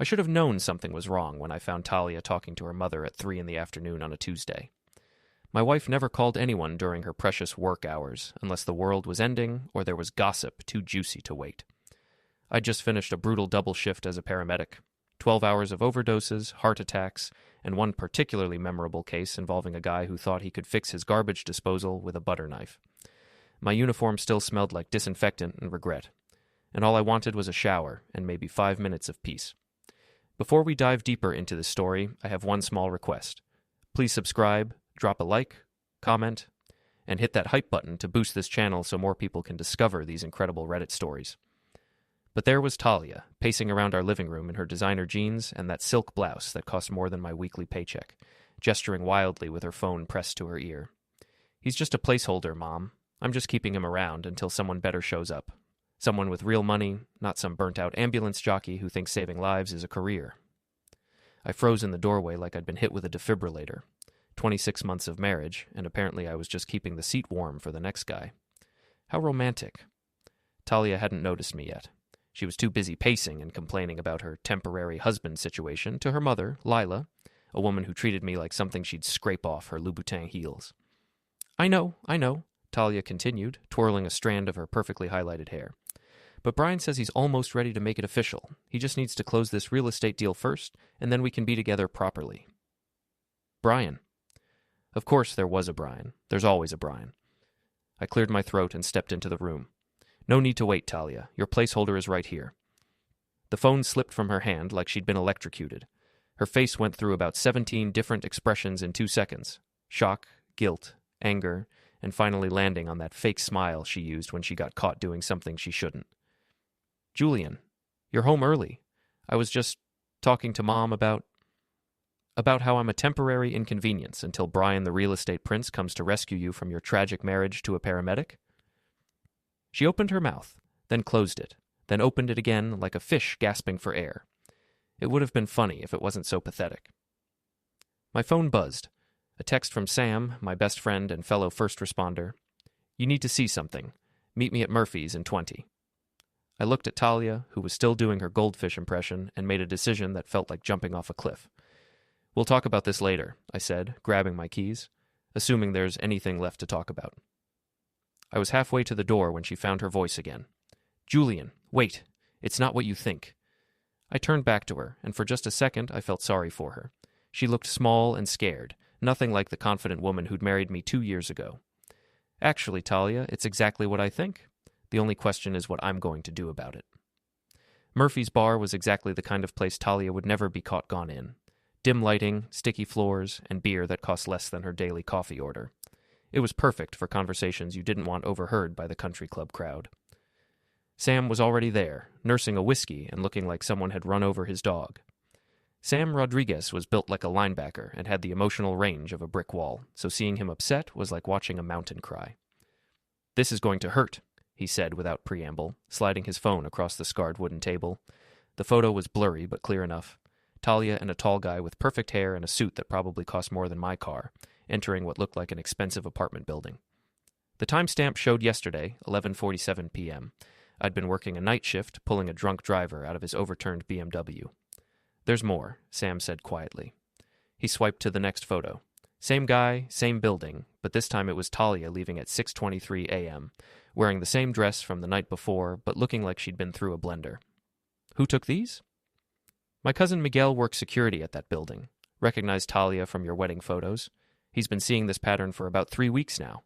I should have known something was wrong when I found Talia talking to her mother at 3 in the afternoon on a Tuesday. My wife never called anyone during her precious work hours, unless the world was ending or there was gossip too juicy to wait. I'd just finished a brutal double shift as a paramedic. 12 hours of overdoses, heart attacks, and one particularly memorable case involving a guy who thought he could fix his garbage disposal with a butter knife. My uniform still smelled like disinfectant and regret, and all I wanted was a shower and maybe 5 minutes of peace. Before we dive deeper into this story, I have one small request. Please subscribe, drop a like, comment, and hit that hype button to boost this channel so more people can discover these incredible Reddit stories. But there was Talia, pacing around our living room in her designer jeans and that silk blouse that cost more than my weekly paycheck, gesturing wildly with her phone pressed to her ear. "He's just a placeholder, Mom. I'm just keeping him around until someone better shows up. Someone with real money, not some burnt-out ambulance jockey who thinks saving lives is a career." I froze in the doorway like I'd been hit with a defibrillator. 26 months of marriage, and apparently I was just keeping the seat warm for the next guy. How romantic. Talia hadn't noticed me yet. She was too busy pacing and complaining about her temporary husband situation to her mother, Lila, a woman who treated me like something she'd scrape off her Louboutin heels. I know, Talia continued, twirling a strand of her perfectly highlighted hair. "But Brian says he's almost ready to make it official. He just needs to close this real estate deal first, and then we can be together properly." Brian. Of course there was a Brian. There's always a Brian. I cleared my throat and stepped into the room. "No need to wait, Talia. Your placeholder is right here." The phone slipped from her hand like she'd been electrocuted. Her face went through about 17 different expressions in 2 seconds. Shock, guilt, anger, and finally landing on that fake smile she used when she got caught doing something she shouldn't. "Julian, you're home early. I was just talking to Mom about how I'm a temporary inconvenience until Brian the real estate prince comes to rescue you from your tragic marriage to a paramedic." She opened her mouth, then closed it, then opened it again like a fish gasping for air. It would have been funny if it wasn't so pathetic. My phone buzzed. A text from Sam, my best friend and fellow first responder. "You need to see something. Meet me at Murphy's in 20. I looked at Talia, who was still doing her goldfish impression, and made a decision that felt like jumping off a cliff. "We'll talk about this later," I said, grabbing my keys, assuming there's anything left to talk about. I was halfway to the door when she found her voice again. "Julian, wait. It's not what you think." I turned back to her, and for just a second I felt sorry for her. She looked small and scared, nothing like the confident woman who'd married me 2 years ago. "Actually, Talia, it's exactly what I think. The only question is what I'm going to do about it." Murphy's bar was exactly the kind of place Talia would never be caught gone in. Dim lighting, sticky floors, and beer that cost less than her daily coffee order. It was perfect for conversations you didn't want overheard by the country club crowd. Sam was already there, nursing a whiskey and looking like someone had run over his dog. Sam Rodriguez was built like a linebacker and had the emotional range of a brick wall, so seeing him upset was like watching a mountain cry. "This is going to hurt," he said without preamble, sliding his phone across the scarred wooden table. The photo was blurry but clear enough. Talia and a tall guy with perfect hair and a suit that probably cost more than my car, entering what looked like an expensive apartment building. The timestamp showed yesterday, 11:47 p.m. I'd been working a night shift, pulling a drunk driver out of his overturned BMW. "There's more," Sam said quietly. He swiped to the next photo. Same guy, same building, but this time it was Talia leaving at 6:23 a.m., wearing the same dress from the night before, but looking like she'd been through a blender. "Who took these?" "My cousin Miguel works security at that building. Recognized Talia from your wedding photos. He's been seeing this pattern for about 3 weeks now."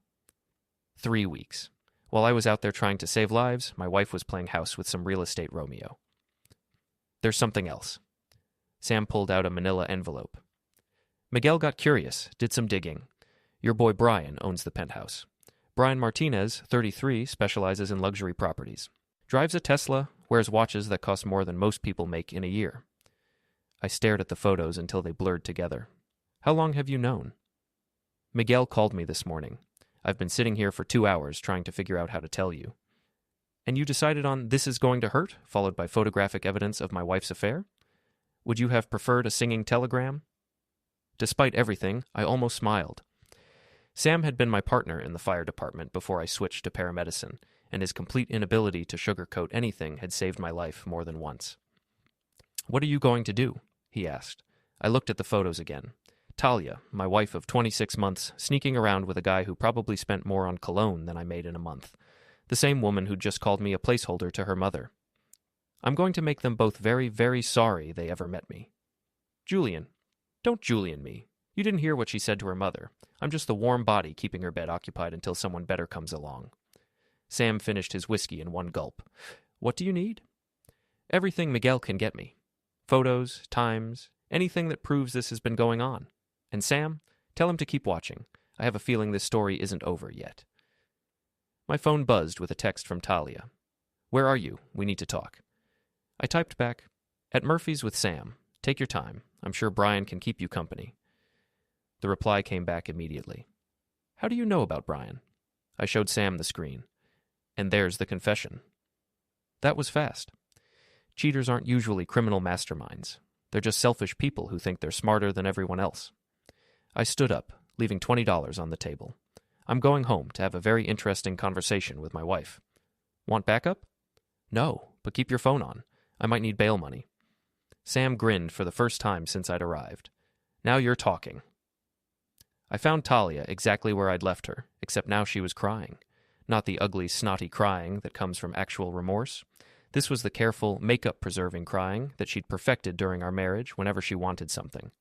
3 weeks. While I was out there trying to save lives, my wife was playing house with some real estate Romeo. "There's something else." Sam pulled out a manila envelope. "Miguel got curious, did some digging. Your boy Brian owns the penthouse. Brian Martinez, 33, specializes in luxury properties. Drives a Tesla, wears watches that cost more than most people make in a year." I stared at the photos until they blurred together. "How long have you known?" "Miguel called me this morning. I've been sitting here for 2 hours trying to figure out how to tell you." "And you decided on 'this is going to hurt,' followed by photographic evidence of my wife's affair? Would you have preferred a singing telegram?" Despite everything, I almost smiled. Sam had been my partner in the fire department before I switched to paramedicine, and his complete inability to sugarcoat anything had saved my life more than once. "What are you going to do?" he asked. I looked at the photos again. Talia, my wife of 26 months, sneaking around with a guy who probably spent more on cologne than I made in a month. The same woman who'd just called me a placeholder to her mother. I'm going to make them both very, very sorry they ever met me. Julian. Don't Julian me. You didn't hear what she said to her mother. I'm just the warm body keeping her bed occupied until someone better comes along. Sam finished his whiskey in one gulp. What do you need? Everything Miguel can get me. Photos, times, anything that proves this has been going on. And Sam, tell him to keep watching. I have a feeling this story isn't over yet. My phone buzzed with a text from Talia. Where are you? We need to talk. I typed back, at Murphy's with Sam. Take your time. I'm sure Brian can keep you company. The reply came back immediately. How do you know about Brian? I showed Sam the screen. And there's the confession. That was fast. Cheaters aren't usually criminal masterminds. They're just selfish people who think they're smarter than everyone else. I stood up, leaving $20 on the table. I'm going home to have a very interesting conversation with my wife. Want backup? No, but keep your phone on. I might need bail money. Sam grinned for the first time since I'd arrived. Now you're talking. I found Talia exactly where I'd left her, except now she was crying. Not the ugly, snotty crying that comes from actual remorse. This was the careful, makeup-preserving crying that she'd perfected during our marriage whenever she wanted something.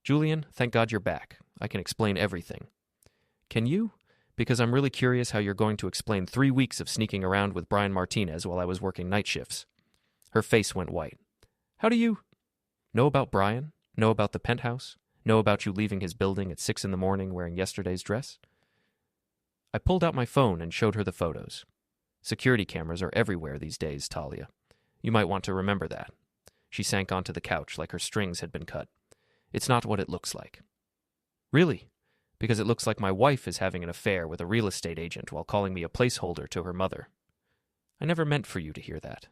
Julian, thank God you're back. I can explain everything. Can you? Because I'm really curious how you're going to explain 3 weeks of sneaking around with Brian Martinez while I was working night shifts. Her face went white. How do you know about Brian? Know about the penthouse? Know about you leaving his building at 6 a.m. wearing yesterday's dress? I pulled out my phone and showed her the photos. Security cameras are everywhere these days, Talia. You might want to remember that. She sank onto the couch like her strings had been cut. It's not what it looks like. Really? Because it looks like my wife is having an affair with a real estate agent while calling me a placeholder to her mother. I never meant for you to hear that.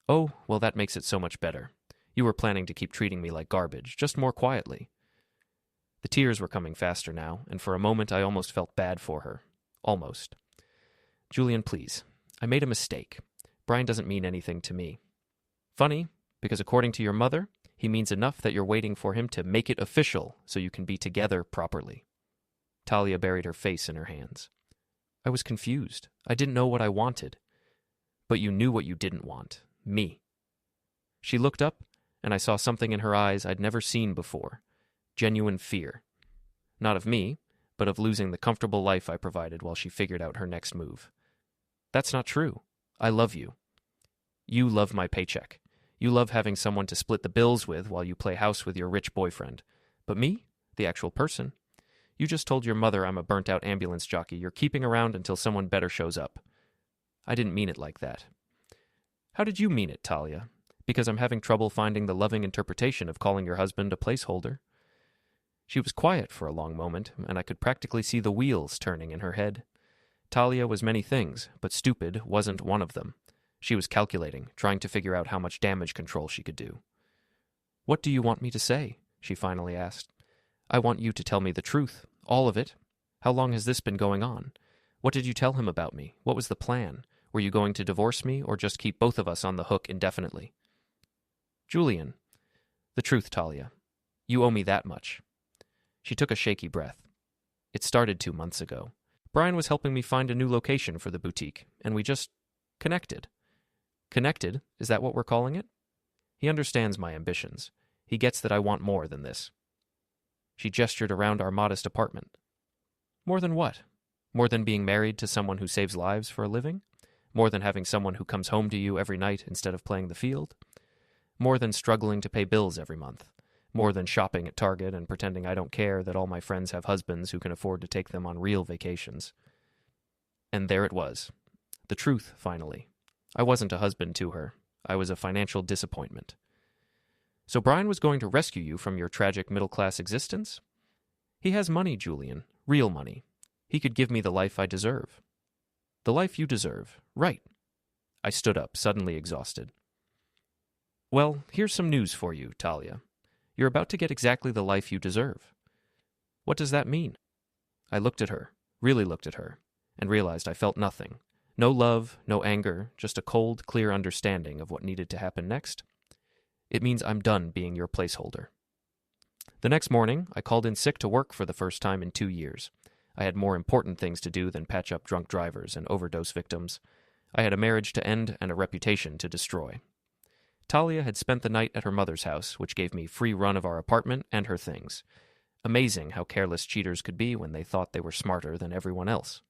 Oh, well, that makes it so much better. You were planning to keep treating me like garbage, just more quietly. The tears were coming faster now, and for a moment I almost felt bad for her. Almost. Julian, please. I made a mistake. Brian doesn't mean anything to me. Funny, because according to your mother, he means enough that you're waiting for him to make it official so you can be together properly. Talia buried her face in her hands. I was confused. I didn't know what I wanted. But you knew what you didn't want. Me. She looked up, and I saw something in her eyes I'd never seen before. Genuine fear. Not of me, but of losing the comfortable life I provided while she figured out her next move. That's not true. I love you. You love my paycheck. You love having someone to split the bills with while you play house with your rich boyfriend. But me, the actual person, you just told your mother I'm a burnt-out ambulance jockey you're keeping around until someone better shows up. I didn't mean it like that. How did you mean it, Talia? Because I'm having trouble finding the loving interpretation of calling your husband a placeholder. She was quiet for a long moment, and I could practically see the wheels turning in her head. Talia was many things, but stupid wasn't one of them. She was calculating, trying to figure out how much damage control she could do. What do you want me to say? She finally asked. I want you to tell me the truth, all of it. How long has this been going on? What did you tell him about me? What was the plan? Were you going to divorce me or just keep both of us on the hook indefinitely? Julian. The truth, Talia. You owe me that much. She took a shaky breath. It started 2 months ago. Brian was helping me find a new location for the boutique, and we just connected. Connected? Is that what we're calling it? He understands my ambitions. He gets that I want more than this. She gestured around our modest apartment. More than what? More than being married to someone who saves lives for a living? More than having someone who comes home to you every night instead of playing the field? More than struggling to pay bills every month? More than shopping at Target and pretending I don't care that all my friends have husbands who can afford to take them on real vacations? And there it was. The truth, finally. I wasn't a husband to her. I was a financial disappointment. So Brian was going to rescue you from your tragic middle-class existence? He has money, Julian. Real money. He could give me the life I deserve. The life you deserve. Right. I stood up, suddenly exhausted. Well, here's some news for you, Talia. You're about to get exactly the life you deserve. What does that mean? I looked at her, really looked at her, and realized I felt nothing. No love, no anger, just a cold, clear understanding of what needed to happen next. It means I'm done being your placeholder. The next morning, I called in sick to work for the first time in 2 years. I had more important things to do than patch up drunk drivers and overdose victims. I had a marriage to end and a reputation to destroy. Talia had spent the night at her mother's house, which gave me free run of our apartment and her things. Amazing how careless cheaters could be when they thought they were smarter than everyone else.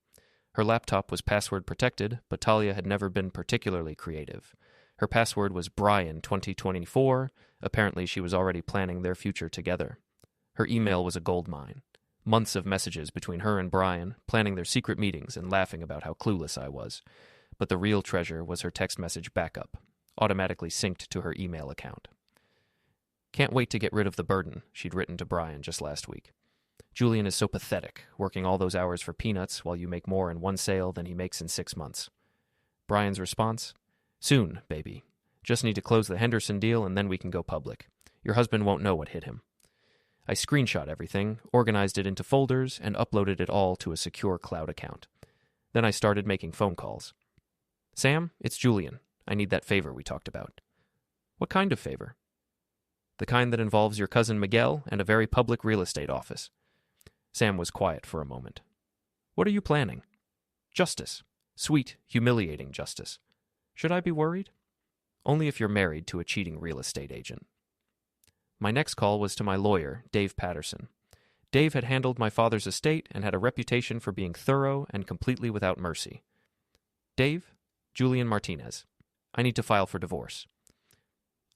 Her laptop was password protected, but Talia had never been particularly creative. Her password was Brian 2024. Apparently she was already planning their future together. Her email was a goldmine. Months of messages between her and Brian, planning their secret meetings and laughing about how clueless I was. But the real treasure was her text message backup, automatically synced to her email account. Can't wait to get rid of the burden, she'd written to Brian just last week. Julian is so pathetic, working all those hours for peanuts while you make more in one sale than he makes in 6 months. Brian's response? Soon, baby. Just need to close the Henderson deal and then we can go public. Your husband won't know what hit him. I screenshot everything, organized it into folders, and uploaded it all to a secure cloud account. Then I started making phone calls. Sam, it's Julian. I need that favor we talked about. What kind of favor? The kind that involves your cousin Miguel and a very public real estate office. Sam was quiet for a moment. What are you planning? Justice. Sweet, humiliating justice. Should I be worried? Only if you're married to a cheating real estate agent. My next call was to my lawyer, Dave Patterson. Dave had handled my father's estate and had a reputation for being thorough and completely without mercy. Dave, Julian Martinez. I need to file for divorce.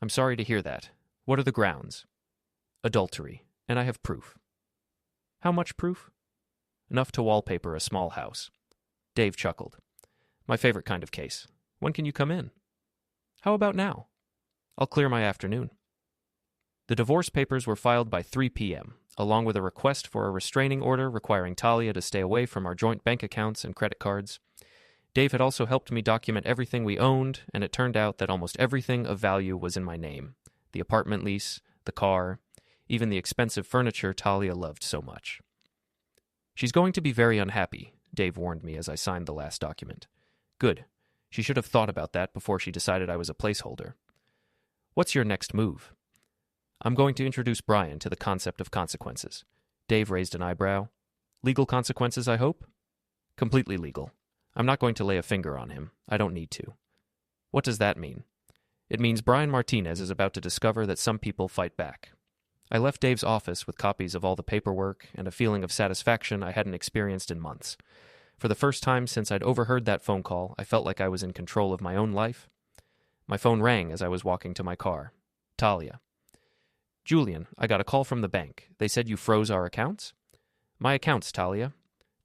I'm sorry to hear that. What are the grounds? Adultery, and I have proof. How much proof? Enough to wallpaper a small house. Dave chuckled. My favorite kind of case. When can you come in? How about now? I'll clear my afternoon. The divorce papers were filed by 3 p.m., along with a request for a restraining order requiring Talia to stay away from our joint bank accounts and credit cards. Dave had also helped me document everything we owned, and it turned out that almost everything of value was in my name. The apartment lease, the car, even the expensive furniture Talia loved so much. She's going to be very unhappy, Dave warned me as I signed the last document. Good. She should have thought about that before she decided I was a placeholder. What's your next move? I'm going to introduce Brian to the concept of consequences. Dave raised an eyebrow. Legal consequences, I hope? Completely legal. I'm not going to lay a finger on him. I don't need to. What does that mean? It means Brian Martinez is about to discover that some people fight back. I left Dave's office with copies of all the paperwork and a feeling of satisfaction I hadn't experienced in months. For the first time since I'd overheard that phone call, I felt like I was in control of my own life. My phone rang as I was walking to my car. Talia. Julian, I got a call from the bank. They said you froze our accounts? My accounts, Talia.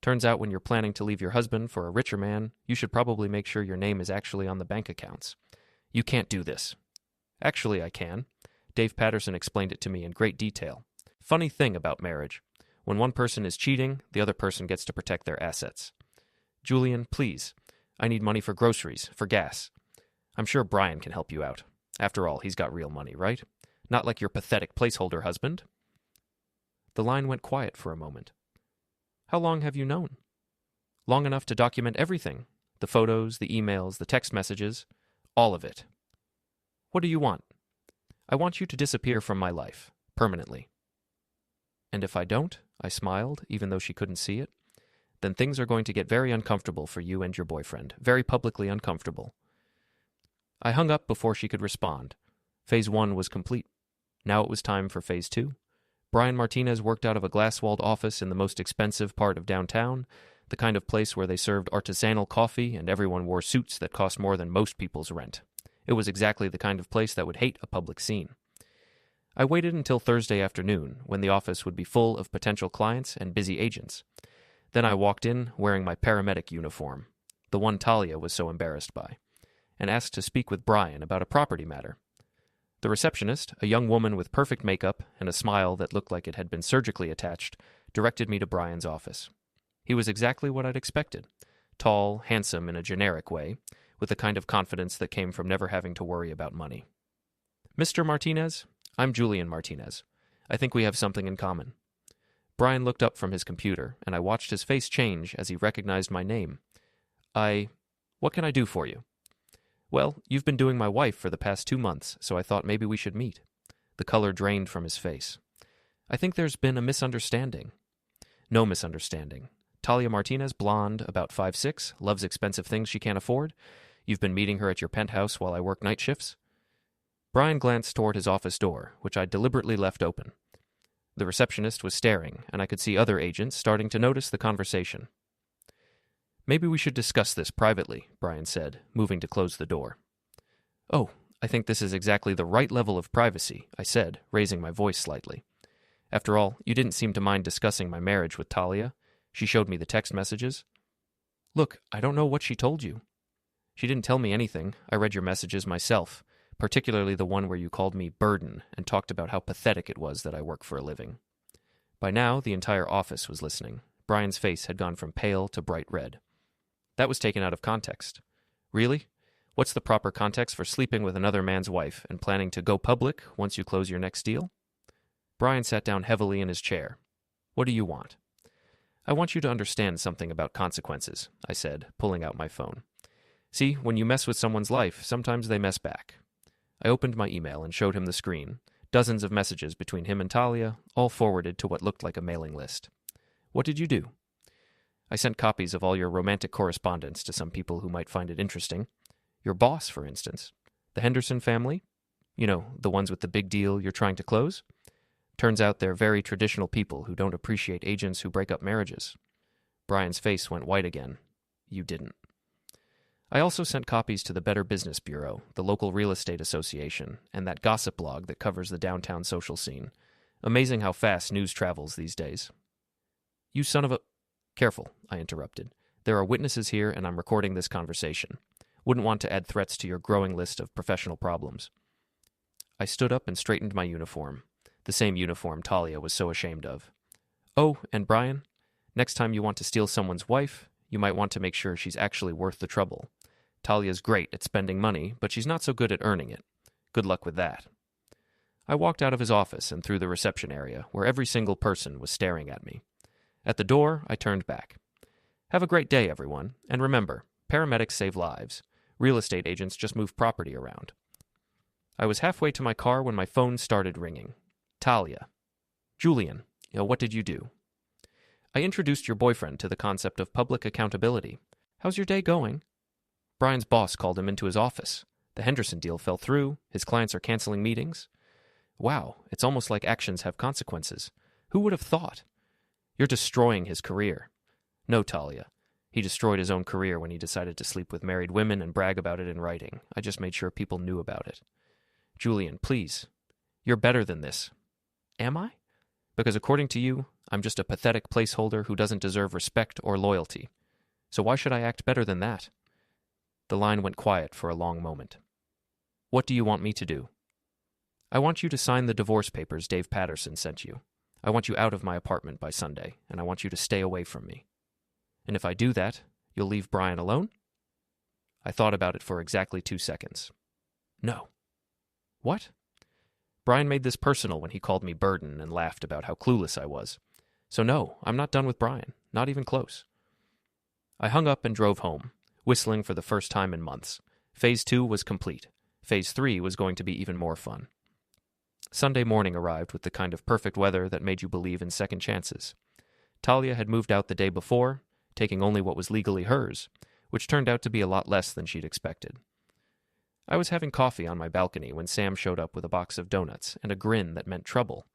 Turns out when you're planning to leave your husband for a richer man, you should probably make sure your name is actually on the bank accounts. You can't do this. Actually, I can. Dave Patterson explained it to me in great detail. Funny thing about marriage. When one person is cheating, the other person gets to protect their assets. Julian, please. I need money for groceries, for gas. I'm sure Brian can help you out. After all, he's got real money, right? Not like your pathetic placeholder husband. The line went quiet for a moment. How long have you known? Long enough to document everything. The photos, the emails, the text messages. All of it. What do you want? I want you to disappear from my life. Permanently. And if I don't, I smiled, even though she couldn't see it, then things are going to get very uncomfortable for you and your boyfriend. Very publicly uncomfortable. I hung up before she could respond. Phase 1 was complete. Now it was time for Phase 2. Brian Martinez worked out of a glass-walled office in the most expensive part of downtown, the kind of place where they served artisanal coffee and everyone wore suits that cost more than most people's rent. It was exactly the kind of place that would hate a public scene. I waited until Thursday afternoon, when the office would be full of potential clients and busy agents. Then I walked in wearing my paramedic uniform, the one Talia was so embarrassed by, and asked to speak with Brian about a property matter. The receptionist, a young woman with perfect makeup and a smile that looked like it had been surgically attached, directed me to Brian's office. He was exactly what I'd expected. Tall, handsome in a generic way, with the kind of confidence that came from never having to worry about money. Mr. Martinez, I'm Julian Martinez. I think we have something in common. Brian looked up from his computer, and I watched his face change as he recognized my name. What can I do for you? Well, you've been doing my wife for the past 2 months, so I thought maybe we should meet. The color drained from his face. I think there's been a misunderstanding. No misunderstanding. Talia Martinez, blonde, about 5'6", loves expensive things she can't afford. You've been meeting her at your penthouse while I work night shifts? Brian glanced toward his office door, which I deliberately left open. The receptionist was staring, and I could see other agents starting to notice the conversation. Maybe we should discuss this privately, Brian said, moving to close the door. Oh, I think this is exactly the right level of privacy, I said, raising my voice slightly. After all, you didn't seem to mind discussing my marriage with Talia. She showed me the text messages. Look, I don't know what she told you. She didn't tell me anything. I read your messages myself, particularly the one where you called me burden and talked about how pathetic it was that I work for a living. By now, the entire office was listening. Brian's face had gone from pale to bright red. That was taken out of context. Really? What's the proper context for sleeping with another man's wife and planning to go public once you close your next deal? Brian sat down heavily in his chair. What do you want? I want you to understand something about consequences, I said, pulling out my phone. See, when you mess with someone's life, sometimes they mess back. I opened my email and showed him the screen. Dozens of messages between him and Talia, all forwarded to what looked like a mailing list. What did you do? I sent copies of all your romantic correspondence to some people who might find it interesting. Your boss, for instance. The Henderson family? You know, the ones with the big deal you're trying to close? Turns out they're very traditional people who don't appreciate agents who break up marriages. Brian's face went white again. You didn't. I also sent copies to the Better Business Bureau, the local real estate association, and that gossip blog that covers the downtown social scene. Amazing how fast news travels these days. You son of a... Careful, I interrupted. There are witnesses here, and I'm recording this conversation. Wouldn't want to add threats to your growing list of professional problems. I stood up and straightened my uniform. The same uniform Talia was so ashamed of. Oh, and Brian, next time you want to steal someone's wife, you might want to make sure she's actually worth the trouble. Talia's great at spending money, but she's not so good at earning it. Good luck with that. I walked out of his office and through the reception area, where every single person was staring at me. At the door, I turned back. Have a great day, everyone, and remember, paramedics save lives. Real estate agents just move property around. I was halfway to my car when my phone started ringing. Talia. Julian, what did you do? I introduced your boyfriend to the concept of public accountability. How's your day going? Brian's boss called him into his office. The Henderson deal fell through. His clients are canceling meetings. Wow, it's almost like actions have consequences. Who would have thought? You're destroying his career. No, Talia. He destroyed his own career when he decided to sleep with married women and brag about it in writing. I just made sure people knew about it. Julian, please. You're better than this. Am I? Because according to you, I'm just a pathetic placeholder who doesn't deserve respect or loyalty. So why should I act better than that? The line went quiet for a long moment. What do you want me to do? I want you to sign the divorce papers Dave Patterson sent you. I want you out of my apartment by Sunday, and I want you to stay away from me. And if I do that, you'll leave Brian alone? I thought about it for exactly 2 seconds. No. What? Brian made this personal when he called me burden and laughed about how clueless I was. So no, I'm not done with Brian, not even close. I hung up and drove home, whistling for the first time in months. Phase 2 was complete. Phase 3 was going to be even more fun. Sunday morning arrived with the kind of perfect weather that made you believe in second chances. Talia had moved out the day before, taking only what was legally hers, which turned out to be a lot less than she'd expected. I was having coffee on my balcony when Sam showed up with a box of donuts and a grin that meant trouble.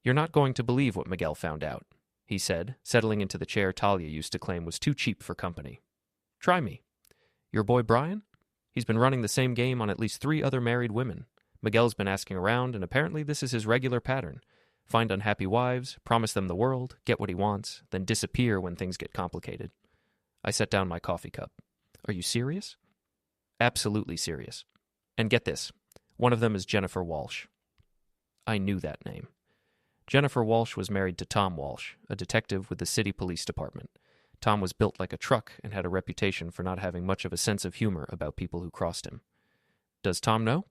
You're not going to believe what Miguel found out, he said, settling into the chair Talia used to claim was too cheap for company. Try me. Your boy Brian? He's been running the same game on at least 3 other married women. Miguel's been asking around, and apparently this is his regular pattern. Find unhappy wives, promise them the world, get what he wants, then disappear when things get complicated. I set down my coffee cup. Are you serious? Absolutely serious. And get this, one of them is Jennifer Walsh. I knew that name. Jennifer Walsh was married to Tom Walsh, a detective with the city police department. Tom was built like a truck and had a reputation for not having much of a sense of humor about people who crossed him. Does Tom know?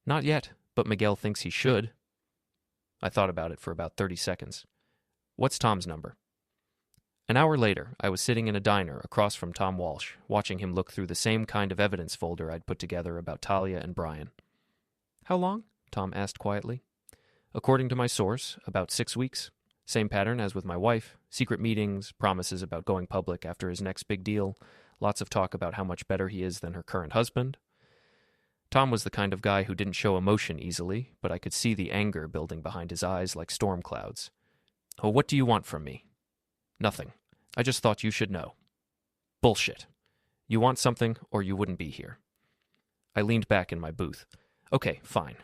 Not yet, but Miguel thinks he should. I thought about it for about 30 seconds. What's Tom's number? An hour later, I was sitting in a diner across from Tom Walsh, watching him look through the same kind of evidence folder I'd put together about Talia and Brian. "How long?" Tom asked quietly. "According to my source, about 6 weeks. Same pattern as with my wife. Secret meetings, promises about going public after his next big deal, lots of talk about how much better he is than her current husband." Tom was the kind of guy who didn't show emotion easily, but I could see the anger building behind his eyes like storm clouds. "Oh, what do you want from me?" "Nothing. I just thought you should know." "Bullshit. You want something, or you wouldn't be here." I leaned back in my booth. "Okay, fine.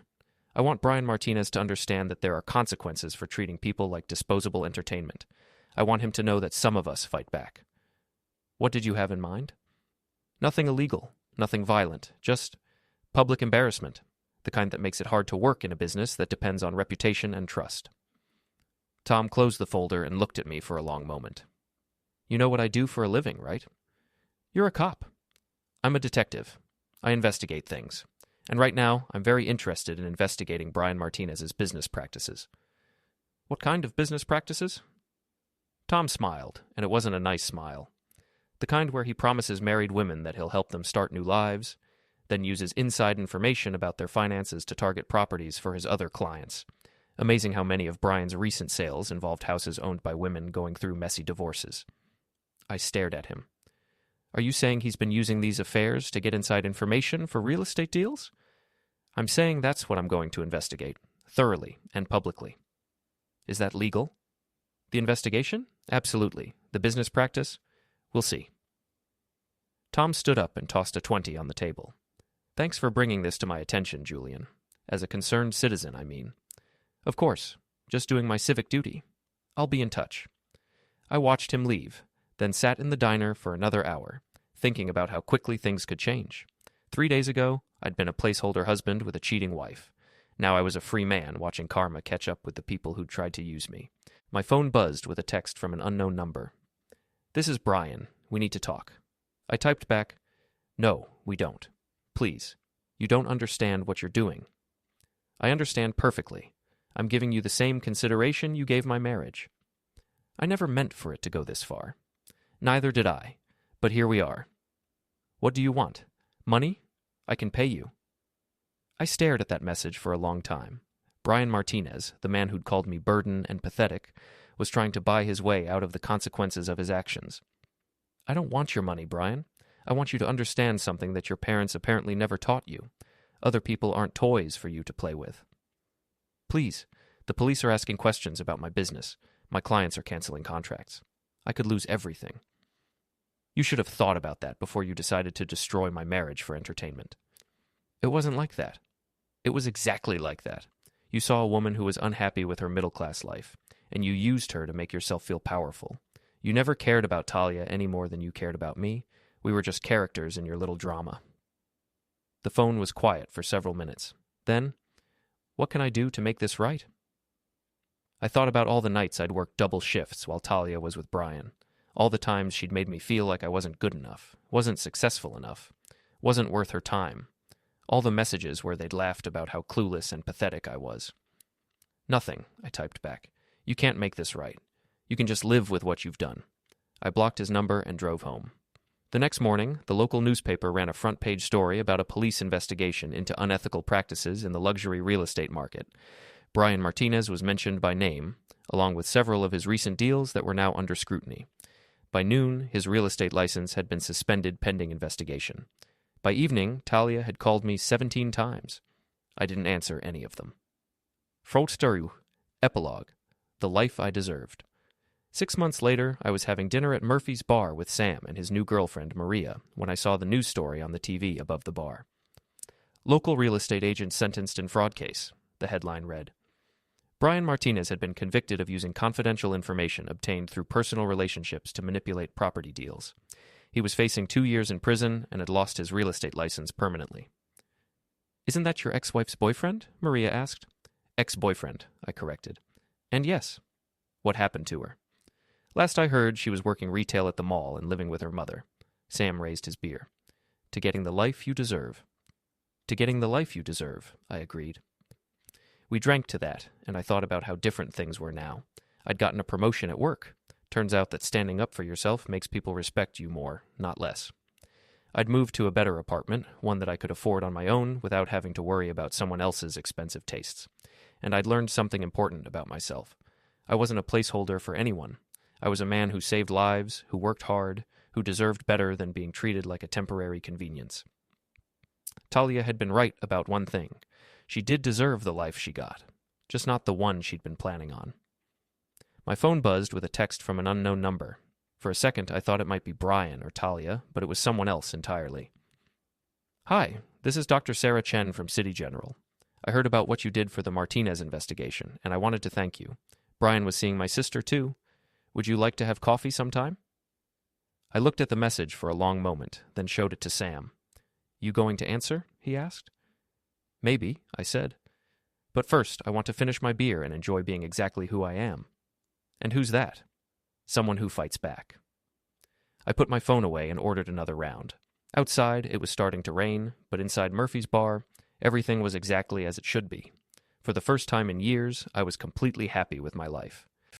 I want Brian Martinez to understand that there are consequences for treating people like disposable entertainment. I want him to know that some of us fight back." "What did you have in mind?" "Nothing illegal, nothing violent, just public embarrassment, the kind that makes it hard to work in a business that depends on reputation and trust." Tom closed the folder and looked at me for a long moment. "You know what I do for a living, right?" "You're a cop." "I'm a detective. I investigate things. And right now, I'm very interested in investigating Brian Martinez's business practices." "What kind of business practices?" Tom smiled, and it wasn't a nice smile. The kind where he promises married women that he'll help them start new lives, then uses inside information about their finances to target properties for his other clients. Amazing how many of Brian's recent sales involved houses owned by women going through messy divorces. I stared at him. "Are you saying he's been using these affairs to get inside information for real estate deals?" "I'm saying that's what I'm going to investigate, thoroughly and publicly." "Is that legal?" "The investigation? Absolutely. The business practice? We'll see." Tom stood up and tossed a 20 on the table. "Thanks for bringing this to my attention, Julian. As a concerned citizen, I mean." "Of course. Just doing my civic duty. I'll be in touch." I watched him leave, then sat in the diner for another hour, thinking about how quickly things could change. 3 days ago, I'd been a placeholder husband with a cheating wife. Now I was a free man watching karma catch up with the people who'd tried to use me. My phone buzzed with a text from an unknown number. "This is Brian. We need to talk." I typed back, "No, we don't. Please. You don't understand what you're doing." "I understand perfectly. I'm giving you the same consideration you gave my marriage." I never meant for it to go this far. Neither did I. But here we are. "What do you want? Money? I can pay you." I stared at that message for a long time. Brian Martinez, the man who'd called me burden and pathetic, was trying to buy his way out of the consequences of his actions. "I don't want your money, Brian. I want you to understand something that your parents apparently never taught you. Other people aren't toys for you to play with." "Please, the police are asking questions about my business. My clients are canceling contracts. I could lose everything." "You should have thought about that before you decided to destroy my marriage for entertainment." "It wasn't like that." "It was exactly like that. You saw a woman who was unhappy with her middle-class life, and you used her to make yourself feel powerful. You never cared about Talia any more than you cared about me. We were just characters in your little drama." The phone was quiet for several minutes. Then, "What can I do to make this right?" I thought about all the nights I'd worked double shifts while Talia was with Brian. All the times she'd made me feel like I wasn't good enough, wasn't successful enough, wasn't worth her time. All the messages where they'd laughed about how clueless and pathetic I was. "Nothing," I typed back. "You can't make this right. You can just live with what you've done." I blocked his number and drove home. The next morning, the local newspaper ran a front-page story about a police investigation into unethical practices in the luxury real estate market. Brian Martinez was mentioned by name, along with several of his recent deals that were now under scrutiny. By noon, his real estate license had been suspended pending investigation. By evening, Talia had called me 17 times. I didn't answer any of them. Frotsteru. Epilogue. The life I deserved. 6 months later, I was having dinner at Murphy's Bar with Sam and his new girlfriend, Maria, when I saw the news story on the TV above the bar. "Local real estate agent sentenced in fraud case," the headline read. Brian Martinez had been convicted of using confidential information obtained through personal relationships to manipulate property deals. He was facing 2 years in prison and had lost his real estate license permanently. "Isn't that your ex-wife's boyfriend?" Maria asked. "Ex-boyfriend," I corrected. "And yes." "What happened to her?" "Last I heard, she was working retail at the mall and living with her mother." Sam raised his beer. "To getting the life you deserve." "To getting the life you deserve," I agreed. We drank to that, and I thought about how different things were now. I'd gotten a promotion at work. Turns out that standing up for yourself makes people respect you more, not less. I'd moved to a better apartment, one that I could afford on my own without having to worry about someone else's expensive tastes. And I'd learned something important about myself. I wasn't a placeholder for anyone. I was a man who saved lives, who worked hard, who deserved better than being treated like a temporary convenience. Talia had been right about one thing. She did deserve the life she got, just not the one she'd been planning on. My phone buzzed with a text from an unknown number. For a second, I thought it might be Brian or Talia, but it was someone else entirely. "Hi, this is Dr. Sarah Chen from City General. I heard about what you did for the Martinez investigation, and I wanted to thank you. Brian was seeing my sister, too. Would you like to have coffee sometime?" I looked at the message for a long moment, then showed it to Sam. "You going to answer?" he asked. "Maybe," I said. "But first, I want to finish my beer and enjoy being exactly who I am." "And who's that?" "Someone who fights back." I put my phone away and ordered another round. Outside, it was starting to rain, but inside Murphy's bar, everything was exactly as it should be. For the first time in years, I was completely happy with my life.